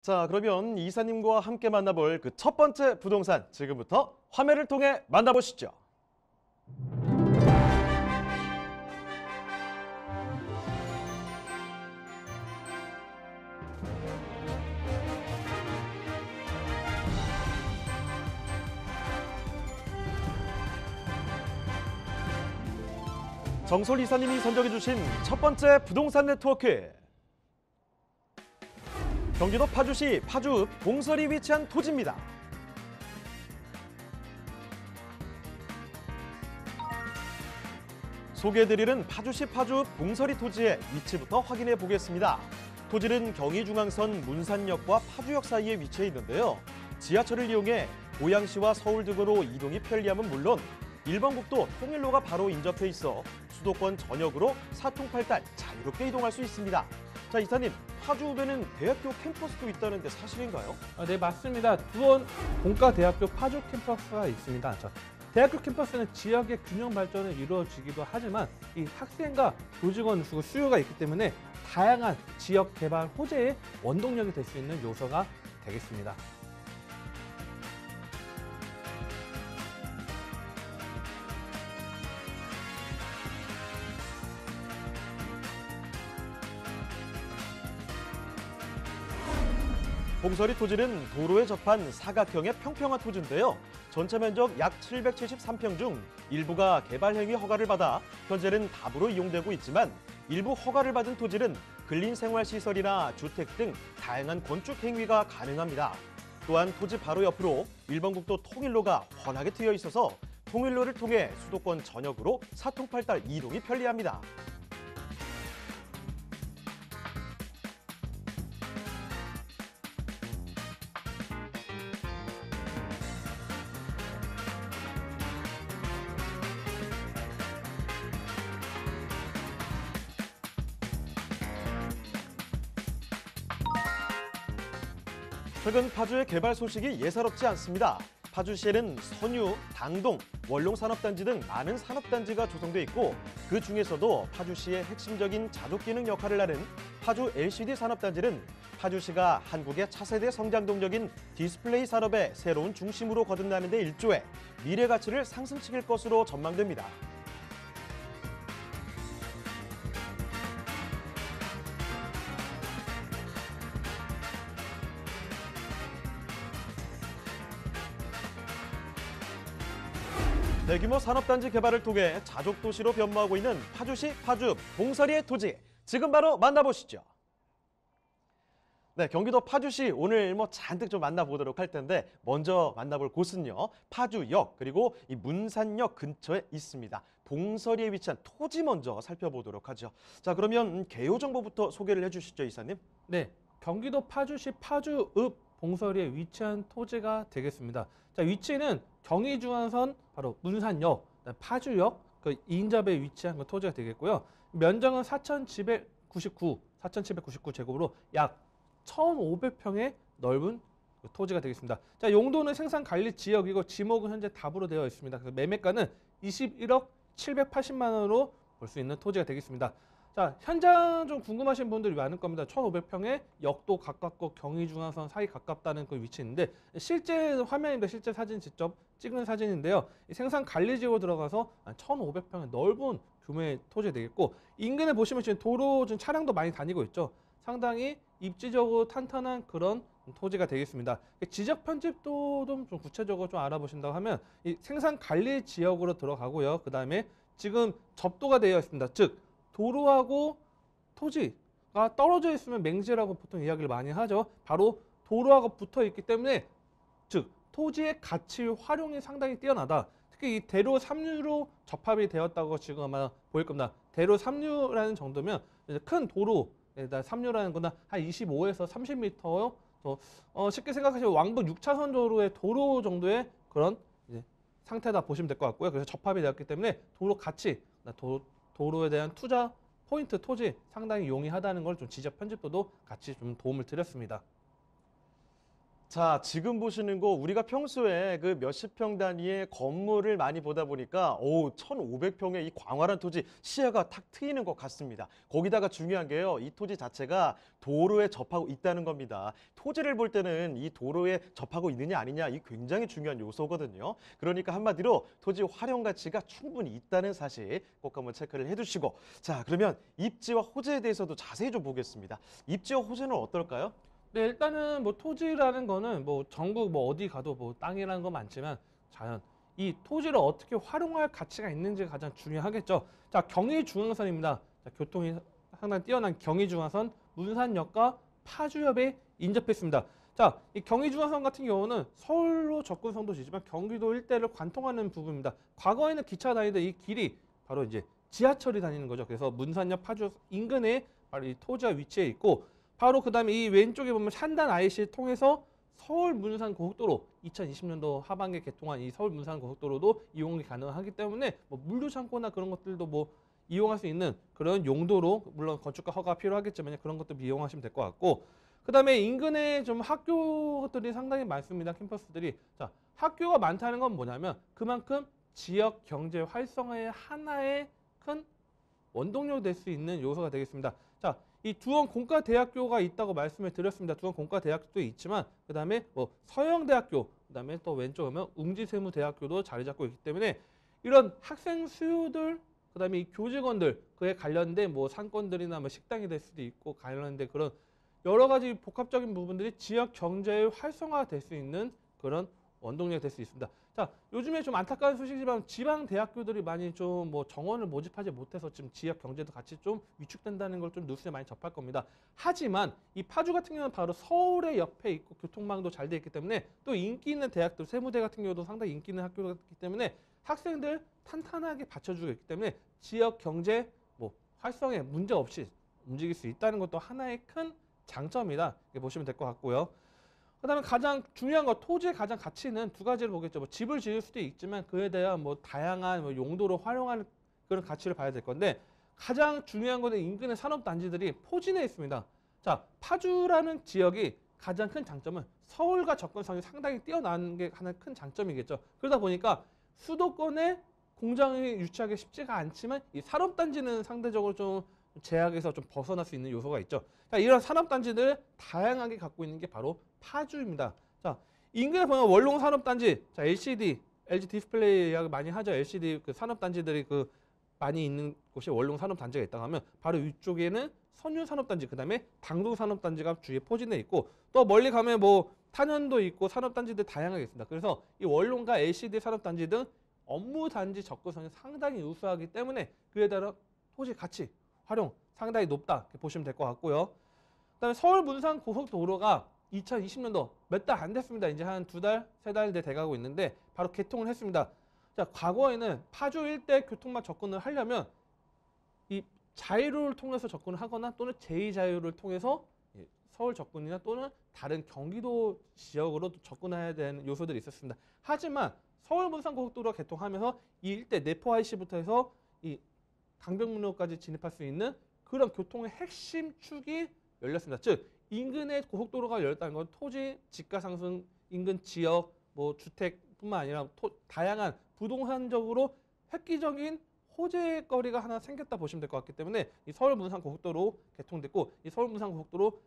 자, 그러면 이사님과 함께 만나볼 그 첫 번째 부동산 지금부터 화면을 통해 만나보시죠. 정솔 이사님이 선정해 주신 첫 번째 부동산 네트워크. 경기도 파주시 파주읍 봉설이 위치한 토지입니다. 소개해드리는 파주시 파주읍 봉설이 토지의 위치부터 확인해 보겠습니다. 토지는 경의중앙선 문산역과 파주역 사이에 위치해 있는데요. 지하철을 이용해 고양시와 서울 등으로 이동이 편리함은 물론 일반국도 통일로가 바로 인접해 있어 수도권 전역으로 사통팔달 자유롭게 이동할 수 있습니다. 자, 이사님, 파주읍에는 대학교 캠퍼스도 있다는데 사실인가요? 네, 맞습니다. 두원 공과대학교 파주 캠퍼스가 있습니다. 대학교 캠퍼스는 지역의 균형 발전을 이루어지기도 하지만 이 학생과 교직원 수요가 있기 때문에 다양한 지역 개발 호재의 원동력이 될 수 있는 요소가 되겠습니다. 봉설이 토지는 도로에 접한 사각형의 평평한 토지인데요. 전체 면적 약 773평 중 일부가 개발 행위 허가를 받아 현재는 답으로 이용되고 있지만 일부 허가를 받은 토지는 근린생활시설이나 주택 등 다양한 건축 행위가 가능합니다. 또한 토지 바로 옆으로 일반국도 통일로가 훤하게 트여 있어서 통일로를 통해 수도권 전역으로 사통팔달 이동이 편리합니다. 최근 파주의 개발 소식이 예사롭지 않습니다. 파주시에는 선유, 당동, 원롱산업단지 등 많은 산업단지가 조성돼 있고 그 중에서도 파주시의 핵심적인 자족기능 역할을 하는 파주 LCD 산업단지는 파주시가 한국의 차세대 성장 동력인 디스플레이 산업의 새로운 중심으로 거듭나는 데 일조해 미래 가치를 상승시킬 것으로 전망됩니다. 대규모 산업단지 개발을 통해 자족도시로 변모하고 있는 파주시 파주읍 봉설이의 토지, 지금 바로 만나보시죠. 네, 경기도 파주시 오늘 잔뜩 좀 만나보도록 할 텐데 먼저 만나볼 곳은요. 파주역 그리고 이 문산역 근처에 있습니다. 봉설이에 위치한 토지 먼저 살펴보도록 하죠. 자, 그러면 개요 정보부터 소개를 해주시죠, 이사님. 네, 경기도 파주시 파주읍 봉설이에 위치한 토지가 되겠습니다. 자, 위치는 경의중앙선 바로 문산역, 파주역 그 인접에 위치한 그 토지가 되겠고요. 면적은 4,799제곱으로 약 1,500평의 넓은 그 토지가 되겠습니다. 자, 용도는 생산관리 지역이고 지목은 현재 답으로 되어 있습니다. 그래서 매매가는 21억 780만 원으로 볼 수 있는 토지가 되겠습니다. 자, 현장 좀 궁금하신 분들이 많을 겁니다. 1,500평에 역도 가깝고 경의중앙선 사이 가깝다는 그 위치인데 실제 화면입니다. 실제 사진 직접 찍은 사진인데요. 생산관리지역으로 들어가서 1,500평의 넓은 규모의 토지가 되겠고 인근에 보시면 지금 도로 지금 차량도 많이 다니고 있죠. 상당히 입지적으로 탄탄한 그런 토지가 되겠습니다. 지적 편집도 좀 구체적으로 좀 알아보신다고 하면 이 생산관리지역으로 들어가고요. 그 다음에 지금 접도가 되어 있습니다. 즉 도로하고 토지가 떨어져 있으면 맹지라고 보통 이야기를 많이 하죠. 바로 도로하고 붙어 있기 때문에 즉 토지의 가치 활용이 상당히 뛰어나다. 특히 이 대로 3류로 접합이 되었다고 지금 아마 보일 겁니다. 대로 3류라는 정도면 큰 도로에다 3류라는 거는 한 25에서 30m 쉽게 생각하시면 왕복 6차선 도로의 도로 정도의 그런 상태다 보시면 될 것 같고요. 그래서 접합이 되었기 때문에 도로 가치, 도로에 대한 투자 포인트 토지 상당히 용이하다는 걸 좀 지적 편집도도 같이 좀 도움을 드렸습니다. 자, 지금 보시는 거 우리가 평소에 그 몇십 평 단위의 건물을 많이 보다 보니까 1,500평의 이 광활한 토지 시야가 탁 트이는 것 같습니다. 거기다가 중요한 게요. 이 토지 자체가 도로에 접하고 있다는 겁니다. 토지를 볼 때는 이 도로에 접하고 있느냐 아니냐 이 굉장히 중요한 요소거든요. 그러니까 한마디로 토지 활용 가치가 충분히 있다는 사실 꼭 한번 체크를 해두시고, 자, 그러면 입지와 호재에 대해서도 자세히 좀 보겠습니다. 입지와 호재는 어떨까요? 네, 일단은 뭐 토지라는 거는 뭐 전국 뭐 어디 가도 뭐 땅이라는 건 많지만 자연 이 토지를 어떻게 활용할 가치가 있는지가 가장 중요하겠죠. 자, 경의중앙선입니다. 자, 교통이 상당히 뛰어난 경의중앙선 문산역과 파주협에 인접했습니다. 자, 이 경의중앙선 같은 경우는 서울로 접근성도 지지만 경기도 일대를 관통하는 부분입니다. 과거에는 기차 다니던 이 길이 바로 이제 지하철이 다니는 거죠. 그래서 문산역 파주 인근에 바로 이 토지가 위치해 있고, 바로 그다음에 이 왼쪽에 보면 산단 IC를 통해서 서울 문산 고속도로 2020년도 하반기에 개통한 이 서울 문산 고속도로도 이용이 가능하기 때문에 뭐 물류 창고나 그런 것들도 뭐 이용할 수 있는 그런 용도로, 물론 건축가 허가가 필요하겠지만 그런 것도 이용하시면 될 것 같고, 그다음에 인근에 좀 학교들이 상당히 많습니다. 캠퍼스들이. 자, 학교가 많다는 건 뭐냐면 그만큼 지역 경제 활성화의 하나의 큰 원동력이 될 수 있는 요소가 되겠습니다. 자, 이 두원 공과대학교가 있다고 말씀을 드렸습니다. 두원 공과대학교도 있지만 그다음에 뭐 서영대학교, 그다음에 또 왼쪽 오면 웅지세무대학교도 자리 잡고 있기 때문에 이런 학생 수요들, 그다음에 이 교직원들, 그에 관련된 뭐 상권들이나 뭐 식당이 될 수도 있고 관련된 그런 여러 가지 복합적인 부분들이 지역 경제의 활성화가 될 수 있는 그런 원동력이 될 수 있습니다. 자, 요즘에 좀 안타까운 소식이지만 지방 대학교들이 많이 좀 뭐 정원을 모집하지 못해서 지금 지역 경제도 같이 좀 위축된다는 걸 좀 뉴스에 많이 접할 겁니다. 하지만 이 파주 같은 경우는 바로 서울의 옆에 있고 교통망도 잘 돼 있기 때문에 또 인기 있는 대학들, 세무대 같은 경우도 상당히 인기 있는 학교이기 때문에 학생들 탄탄하게 받쳐주고 있기 때문에 지역 경제 뭐 활성에 문제 없이 움직일 수 있다는 것도 하나의 큰 장점이다, 이렇게 보시면 될 것 같고요. 그다음에 가장 중요한 거, 토지의 가장 가치는 두 가지를 보겠죠. 뭐 집을 지을 수도 있지만 그에 대한 뭐 다양한 뭐 용도로 활용하는 그런 가치를 봐야 될 건데, 가장 중요한 거는 인근의 산업단지들이 포진해 있습니다. 자, 파주라는 지역이 가장 큰 장점은 서울과 접근성이 상당히 뛰어난 게 하나의 큰 장점이겠죠. 그러다 보니까 수도권에 공장이 유치하기 쉽지가 않지만 이 산업단지는 상대적으로 좀 제약에서 좀 벗어날 수 있는 요소가 있죠. 자, 이런 산업단지들을 다양하게 갖고 있는 게 바로 파주입니다. 자, 인근에 보면 원롱 산업단지, 자, LCD, LG 디스플레이 이야기 많이 하죠. LCD 그 산업단지들이 그 많이 있는 곳이 원롱 산업단지가 있다고 하면 바로 이쪽에는 선유 산업단지, 그다음에 당도 산업단지가 주위에 포진해 있고, 또 멀리 가면 뭐 탄현도 있고 산업단지들 다양하게 있습니다. 그래서 이 원롱과 LCD 산업단지 등 업무 단지 접근성이 상당히 우수하기 때문에 그에 따라 토지 가치 활용 상당히 높다, 이렇게 보시면 될 것 같고요. 그다음에 서울 문산 고속도로가 2020년도 몇 달 안 됐습니다. 이제 한 2달, 3달 돼가고 있는데 바로 개통을 했습니다. 자, 과거에는 파주 일대 교통망 접근을 하려면 이 자유로를 통해서 접근을 하거나 또는 제2자유를 통해서 서울 접근이나 또는 다른 경기도 지역으로 접근해야 되는 요소들이 있었습니다. 하지만 서울 문산 고속도로가 개통하면서 이 일대 내포 IC부터 해서 이 강변북로까지 진입할 수 있는 그런 교통의 핵심 축이 열렸습니다. 즉, 인근에 고속도로가 열렸다는 건 토지 집가 상승, 인근 지역, 뭐 주택뿐만 아니라 다양한 부동산적으로 획기적인 호재거리가 하나 생겼다 보시면 될 것 같기 때문에 이 서울 문산 고속도로 개통됐고, 이 서울 문산 고속도로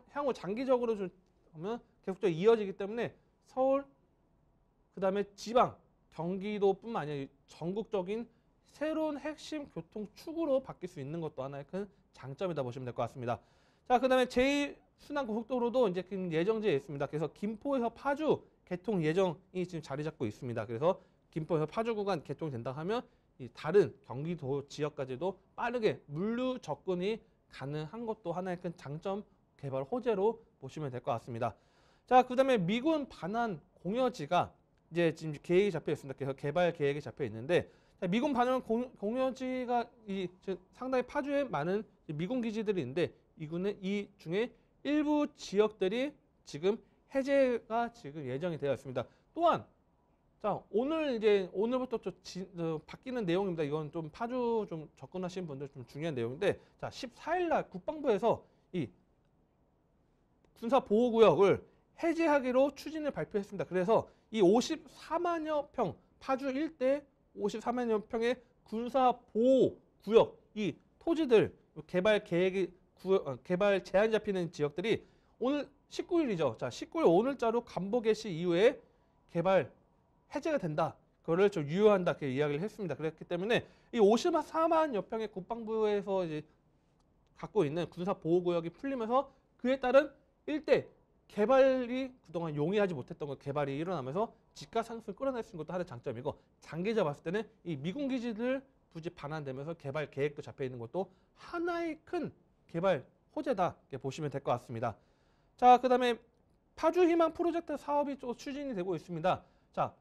향후 장기적으로 좀 보면 계속적으로 이어지기 때문에 서울, 그다음에 지방, 경기도뿐만 아니라 전국적인 새로운 핵심 교통축으로 바뀔 수 있는 것도 하나의 큰 장점이다 보시면 될 것 같습니다. 자, 그다음에 제2순환고속도로도 이제 예정지에 있습니다. 그래서 김포에서 파주 개통 예정이 지금 자리 잡고 있습니다. 그래서 김포에서 파주 구간 개통된다 하면 이 다른 경기도 지역까지도 빠르게 물류 접근이 가능한 것도 하나의 큰 장점, 개발 호재로 보시면 될 것 같습니다. 자, 그다음에 미군 반환 공여지가 이제 지금 계획이 잡혀 있습니다. 그래서 개발 계획이 잡혀 있는데, 미군 반환 공여지가 상당히 파주에 많은 미군 기지들이 있는데 이 중에 일부 지역들이 지금 해제가 지금 예정이 되어 있습니다. 또한 자, 오늘부터 좀 바뀌는 내용입니다. 이건 좀 파주 좀 접근하시는 분들 좀 중요한 내용인데, 자, 14일 날 국방부에서 이 군사 보호구역을 해제하기로 추진을 발표했습니다. 그래서 이 54만여 평 파주 일대 54만여 평의 군사 보호 구역 이 토지들 개발 계획이 개발 제한이 잡히는 지역들이 오늘 19일이죠. 자, 19일 오늘자로 간부 개시 이후에 개발 해제가 된다. 그거를 좀 유효한다 이렇게 이야기를 했습니다. 그렇기 때문에 이 54만여 평의 국방부에서 이제 갖고 있는 군사 보호 구역이 풀리면서 그에 따른 일대 개발이 그동안 용이하지 못했던 것 개발이 일어나면서 집가 상승을 끌어낼 수 있는 것도 하나의 장점이고 장기적으로 봤을 때는 이 미군 기지들 부지 반환되면서 개발 계획도 잡혀 있는 것도 하나의 큰 개발 호재다 이렇게 보시면 될 것 같습니다. 자, 그다음에 파주 희망 프로젝트 사업이 좀 추진이 되고 있습니다. 자,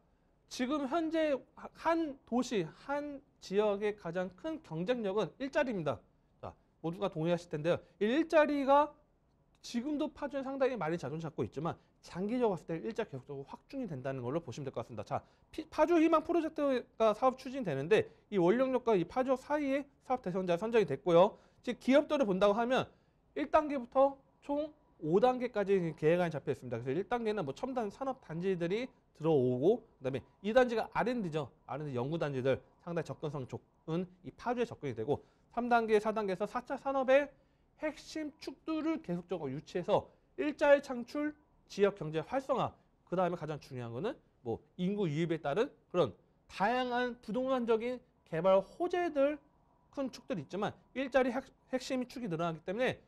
지금 현재 한 도시, 한 지역의 가장 큰 경쟁력은 일자리입니다. 자, 모두가 동의하실 텐데요. 이 일자리가 지금도 파주는 상당히 많이 자존 잡고 있지만 장기적으로 봤을 때 일자리 계속적으로 확충이 된다는 걸로 보시면 될 것 같습니다. 자, 파주 희망 프로젝트가 사업 추진되는데 이 원령역과 이 파주 사이에 사업 대상자 선정이 됐고요. 지금 기업들을 본다고 하면 1단계부터 총 5단계까지 계획안이 잡혀 있습니다. 그래서 1단계는 뭐 첨단 산업 단지들이 들어오고 그다음에 2단계가 R&D죠. R&D 연구 단지들 상당히 접근성 좋은 이 파주에 접근이 되고 3단계, 4단계에서 4차 산업의 핵심 축들을 계속적으로 유치해서 일자리 창출, 지역 경제 활성화, 그 다음에 가장 중요한 거는 뭐 인구 유입에 따른 그런 다양한 부동산적인 개발 호재들 큰 축들이 있지만 일자리 핵심 축이 늘어나기 때문에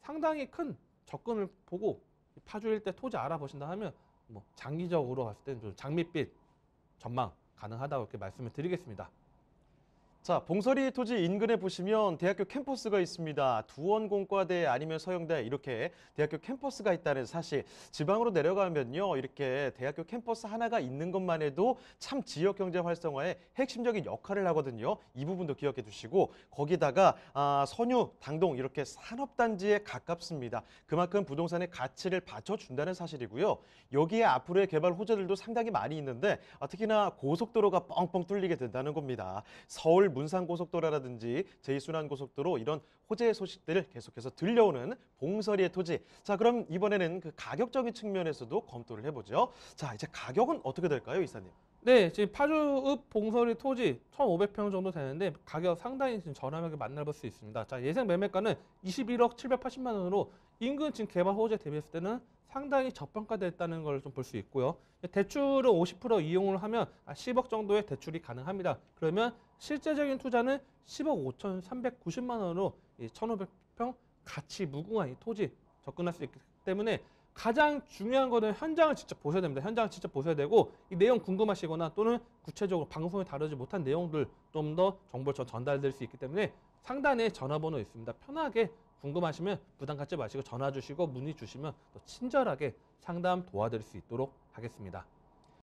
상당히 큰 접근을 보고 파주 일대 토지 알아보신다 하면 뭐 장기적으로 봤을 때는 좀 장밋빛 전망 가능하다고 이렇게 말씀을 드리겠습니다. 자, 봉서리 토지 인근에 보시면 대학교 캠퍼스가 있습니다. 두원공과대 아니면 서영대 이렇게 대학교 캠퍼스가 있다는 사실. 지방으로 내려가면요. 이렇게 대학교 캠퍼스 하나가 있는 것만 해도 참 지역 경제 활성화에 핵심적인 역할을 하거든요. 이 부분도 기억해 두시고 거기다가 선유, 당동 이렇게 산업단지에 가깝습니다. 그만큼 부동산의 가치를 받쳐준다는 사실이고요. 여기에 앞으로의 개발 호재들도 상당히 많이 있는데 특히나 고속도로가 뻥뻥 뚫리게 된다는 겁니다. 서울 문산고속도로라든지 제2순환고속도로 이런 호재 소식들을 계속해서 들려오는 봉서리의 토지. 자, 그럼 이번에는 그 가격적인 측면에서도 검토를 해보죠. 자, 이제 가격은 어떻게 될까요, 이사님? 네, 지금 파주읍 봉서리 토지 1,500평 정도 되는데 가격 상당히 지금 저렴하게 만나볼 수 있습니다. 자, 예상 매매가는 21억 780만 원으로 인근 지금 개발 호재 대비했을 때는 상당히 저평가됐다는 걸 좀 볼 수 있고요. 대출을 50% 이용을 하면 10억 정도의 대출이 가능합니다. 그러면 실제적인 투자는 10억 5,390만 원으로 1,500평 가치 무궁한 이 토지 접근할 수 있기 때문에 가장 중요한 거는 현장을 직접 보셔야 됩니다. 현장을 직접 보셔야 되고 이 내용 궁금하시거나 또는 구체적으로 방송에 다루지 못한 내용들 좀 더 정보를 전달될 수 있기 때문에 상단에 전화번호 있습니다. 편하게 궁금하시면 부담 갖지 마시고 전화 주시고 문의 주시면 또 친절하게 상담 도와드릴 수 있도록 하겠습니다.